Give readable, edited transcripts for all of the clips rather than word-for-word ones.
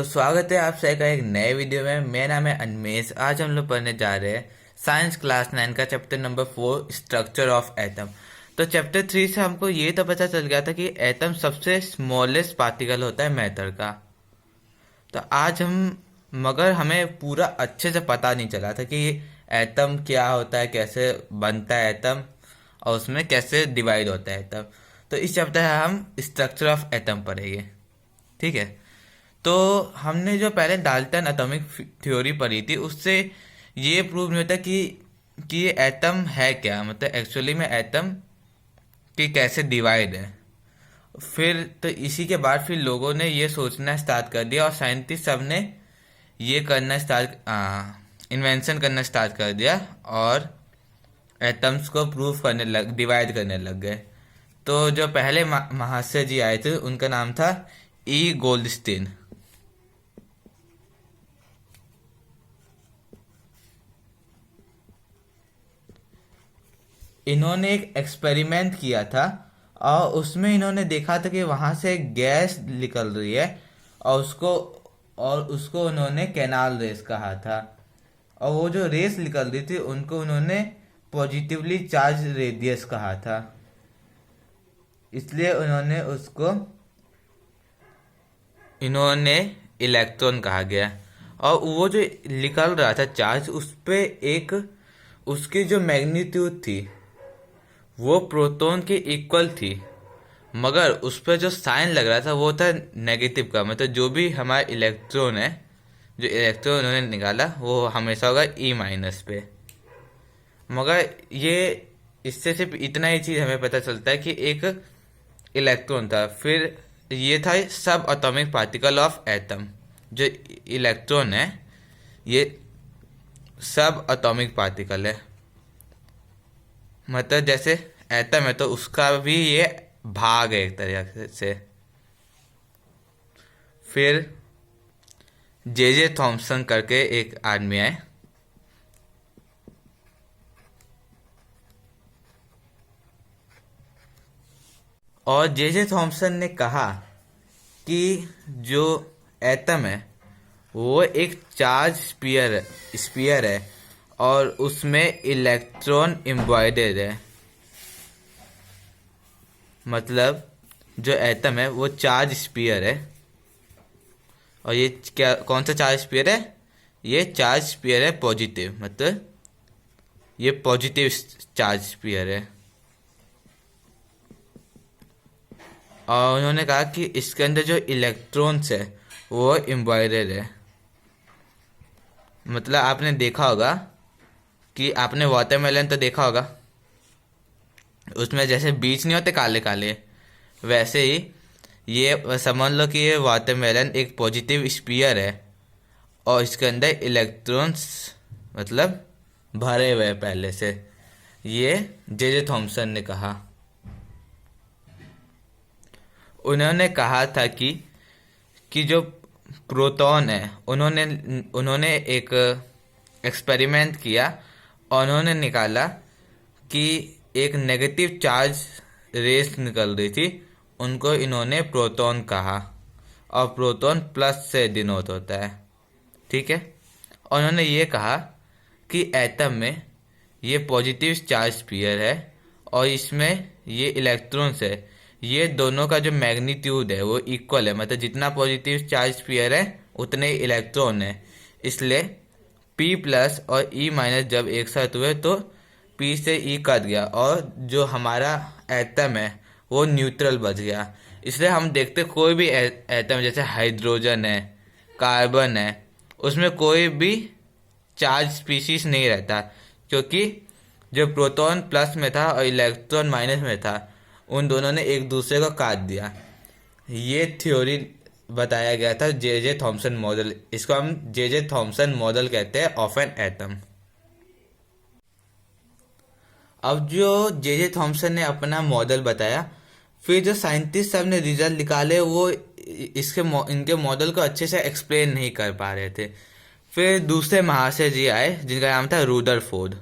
स्वागत है आप सभी का एक नए वीडियो में। मेरा नाम है अनमेश। आज हम लोग पढ़ने जा रहे हैं साइंस क्लास 9 का chapter number 4 structure of atom. तो चैप्टर 3 से हमको ये तो पता चल गया था कि एटम सबसे स्मॉलेस्ट पार्टिकल होता है मैटर का। तो आज हम मगर हमें पूरा अच्छे से पता नहीं चला था कि एटम क्या होता है, कैसे बनता है एटम और उसमें कैसे डिवाइड होता है एटम। तो इस चैप्टर में हम स्ट्रक्चर ऑफ एटम पढ़ेंगे। ठीक है। तो हमने जो पहले डाल्टन एटॉमिक थ्योरी पढ़ी थी उससे ये प्रूव नहीं होता कि ये एटम है क्या, मतलब एक्चुअली में एटम की कैसे डिवाइड है। फिर तो इसी के बाद फिर लोगों ने ये सोचना स्टार्ट कर दिया और साइंटिस्ट सब ने ये करना स्टार्ट इन्वेंशन करना स्टार्ट कर दिया और एटम्स को प्रूव करने लग डिवाइड करने लग गए। तो जो पहले महाशय जी आए थे उनका नाम था ई गोल्डस्टीन। इन्होंने एक एक्सपेरिमेंट किया था और उसमें इन्होंने देखा था कि वहां से गैस निकल रही है और उसको उन्होंने कैनाल रेस कहा था। और वो जो रेस निकल रही थी उनको उन्होंने पॉजिटिवली चार्ज रेडियस कहा था, इसलिए इन्होंने इलेक्ट्रॉन कहा गया। और वो जो निकल रहा था चार्ज उस पे एक उसकी जो मैग्नीट्यूड थी वो प्रोटॉन के इक्वल थी, मगर उस पर जो साइन लग रहा था वो था नेगेटिव का। मतलब जो भी हमारा इलेक्ट्रॉन है, जो इलेक्ट्रॉन उन्होंने निकाला वो हमेशा होगा ई माइनस पे। मगर ये इससे सिर्फ इतना ही चीज़ हमें पता चलता है कि एक इलेक्ट्रॉन था। फिर ये था सब एटॉमिक पार्टिकल ऑफ एटम। जो इलेक्ट्रॉन है ये सब एटॉमिक पार्टिकल है, मतलब जैसे एटम है तो उसका भी ये भाग है एक तरह से। फिर जे जे थॉम्सन करके एक आदमी आए और जे जे थॉम्सन ने कहा कि जो एटम है वो एक चार्ज स्पीयर है और उसमें इलेक्ट्रॉन एम्बॉयडेड है। मतलब जो एटम है वो चार्ज स्पीयर है और ये क्या कौन सा चार्ज स्पीयर है? ये चार्ज स्पीयर है पॉजिटिव, मतलब ये पॉजिटिव चार्ज स्पीयर है। और उन्होंने कहा कि इसके अंदर जो इलेक्ट्रॉन्स है वो एम्बॉयडेड है। मतलब आपने देखा होगा कि आपने वाटरमेलन तो देखा होगा, उसमें जैसे बीज नहीं होते काले काले, वैसे ही ये समझ लो कि ये वाटरमेलन एक पॉजिटिव स्पीयर है और इसके अंदर इलेक्ट्रॉन्स मतलब भरे हुए हैं पहले से। ये जे जे थॉम्सन ने कहा। उन्होंने कहा था कि जो प्रोटॉन है उन्होंने उन्होंने एक एक्सपेरिमेंट किया और उन्होंने निकाला कि एक नेगेटिव चार्ज रेस निकल रही थी, उनको इन्होंने प्रोटॉन कहा और प्रोटॉन प्लस से डिनोट होता है। ठीक है। और उन्होंने ये कहा कि एटम में ये पॉजिटिव चार्ज स्फीयर है और इसमें ये इलेक्ट्रॉन्स है, ये दोनों का जो मैग्नीट्यूड है वो इक्वल है। मतलब जितना पॉजिटिव चार्ज स्फीयर है उतने इलेक्ट्रॉन है, इसलिए P प्लस और E माइनस जब एक साथ हुए तो P से E कट गया और जो हमारा एटम है वो न्यूट्रल बच गया। इसलिए हम देखते कोई भी एटम जैसे हाइड्रोजन है, कार्बन है, उसमें कोई भी चार्ज स्पीशीज नहीं रहता, क्योंकि जो प्रोटॉन प्लस में था और इलेक्ट्रॉन माइनस में था उन दोनों ने एक दूसरे को काट दिया। ये थ्योरी बताया गया था जे जे थॉम्सन मॉडल। इसको हम जे जे थॉम्सन मॉडल कहते हैं ऑफ एन एटम। अब जो जे जे थॉम्सन ने अपना मॉडल बताया, फिर जो साइंटिस्ट सब ने रिजल्ट निकाले वो इनके मॉडल को अच्छे से एक्सप्लेन नहीं कर पा रहे थे। फिर दूसरे महाशय जी आए जिनका नाम था रुदरफोर्ड।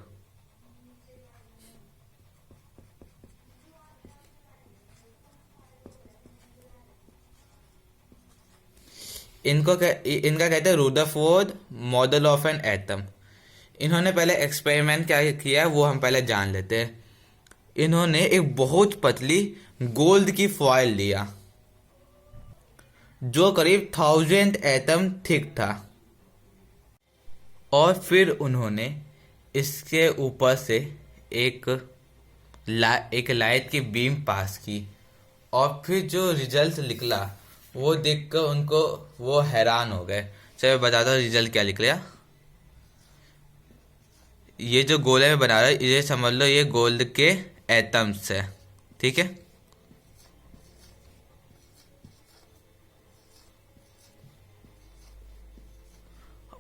इनका कहते हैं Rutherford model of an atom. इन्होंने पहले एक्सपेरिमेंट क्या किया है वो हम पहले जान लेते हैं। इन्होंने एक बहुत पतली गोल्ड की फॉयल लिया जो करीब 1000 एटम थिक था, और फिर उन्होंने इसके ऊपर से एक एक लाइट की बीम पास की, और फिर जो रिजल्ट निकला वो देखकर उनको वो हैरान हो गए। चलो बताता हूँ रिजल्ट क्या निकला। ये जो गोले में बना रहा है ये समझ लो ये गोल्ड के एटम्स है, ठीक है।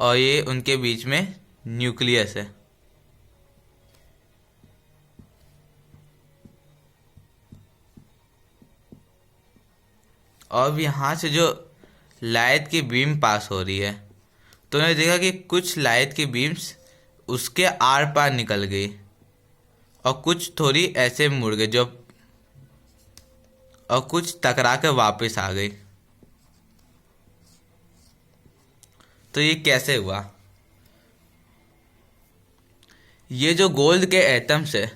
और ये उनके बीच में न्यूक्लियस है। और यहाँ से जो लाइट की बीम पास हो रही है तो उन्होंने देखा कि कुछ लाइट की बीम्स उसके आर पार निकल गई और कुछ थोड़ी ऐसे मुड़ गई जो, और कुछ टकरा कर वापस आ गई। तो ये कैसे हुआ? ये जो गोल्ड के एटम्स है,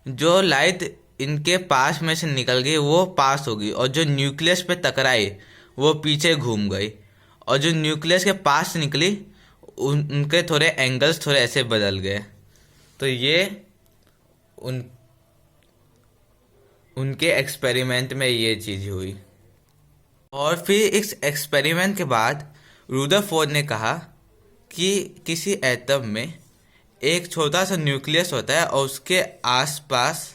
जो लाइट इनके पास में से निकल गई वो पास हो गई, और जो न्यूक्लियस पे टकराई वो पीछे घूम गई, और जो न्यूक्लियस के पास निकली उनके थोड़े एंगल्स थोड़े ऐसे बदल गए। तो ये उनके एक्सपेरिमेंट में ये चीज़ हुई। और फिर इस एक्सपेरिमेंट के बाद रुदरफोर्ड ने कहा कि किसी एटम में एक छोटा सा न्यूक्लियस होता है और उसके आसपास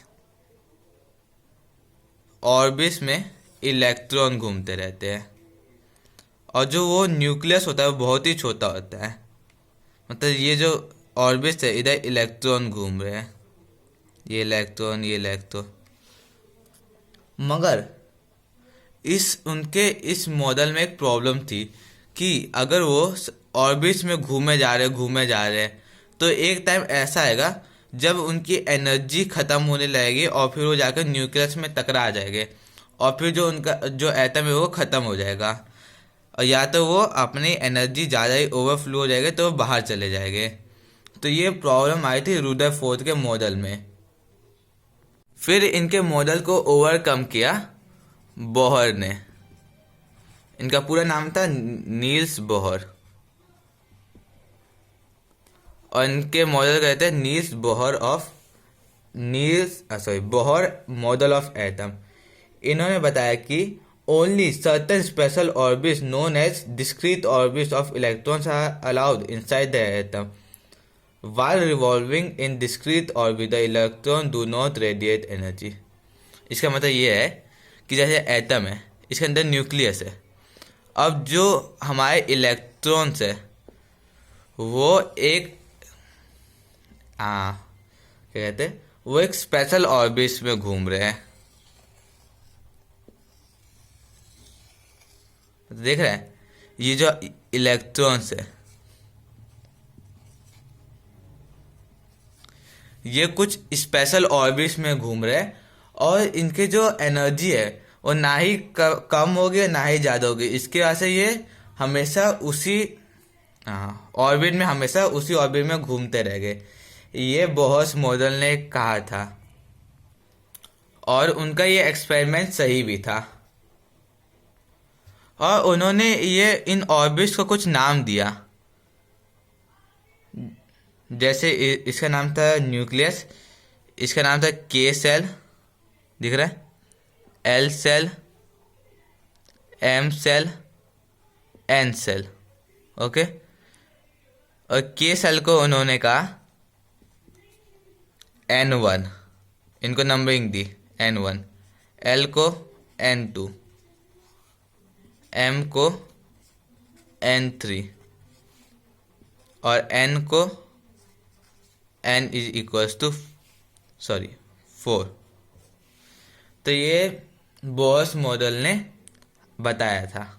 ऑर्बिट्स में इलेक्ट्रॉन घूमते रहते हैं, और जो वो न्यूक्लियस होता है वो बहुत ही छोटा होता है। मतलब ये जो ऑर्बिट्स है इधर इलेक्ट्रॉन घूम रहे हैं, ये इलेक्ट्रॉन। मगर उनके इस मॉडल में एक प्रॉब्लम थी कि अगर वो ऑर्बिट्स में घूमे जा रहे तो एक टाइम ऐसा आएगा जब उनकी एनर्जी ख़त्म होने लगेगी और फिर वो जाकर न्यूक्लियस में टकरा जाएंगे, और फिर जो उनका जो एटम है वो ख़त्म हो जाएगा, और या तो वो अपनी एनर्जी ज़्यादा ही ओवरफ्लो हो जाएगा तो वो बाहर चले जाएंगे। तो ये प्रॉब्लम आई थी रुदरफोर्ड के मॉडल में। फिर इनके मॉडल को ओवरकम किया बोहर ने। इनका पूरा नाम था नील्स बोहर, और इनके मॉडल कहते हैं बोहर मॉडल ऑफ एटम। इन्होंने बताया कि only certain special orbits known as discrete orbits of electrons are allowed inside the atom. While revolving in discrete orbit, the electron do not radiate energy. इसका मतलब ये है कि जैसे एटम है इसके अंदर न्यूक्लियस है, अब जो हमारे इलेक्ट्रॉन्स है वो एक क्या कहते हैं वो एक स्पेशल ऑर्बिट्स में घूम रहे हैं। देख रहे हैं ये जो इलेक्ट्रॉन्स है ये कुछ स्पेशल ऑर्बिट्स में घूम रहे हैं, और इनके जो एनर्जी है वो ना ही कम होगी ना ही ज़्यादा होगी। इसके वजह से ये हमेशा उसी ऑर्बिट में घूमते रह गए। ये बोहर्स मॉडल ने कहा था, और उनका ये एक्सपेरिमेंट सही भी था, और उन्होंने ये इन ऑर्बिट्स को कुछ नाम दिया। जैसे इसका नाम था न्यूक्लियस, इसका नाम था के सेल, दिख रहा है, L cell, M cell, N cell, okay. और के सेल को उन्होंने कहा N1, इनको नंबरिंग दी N1, एल को N2, एम को N3, और एन को n इज इक्वल्स टू 4। तो ये बोहर्स मॉडल ने बताया था।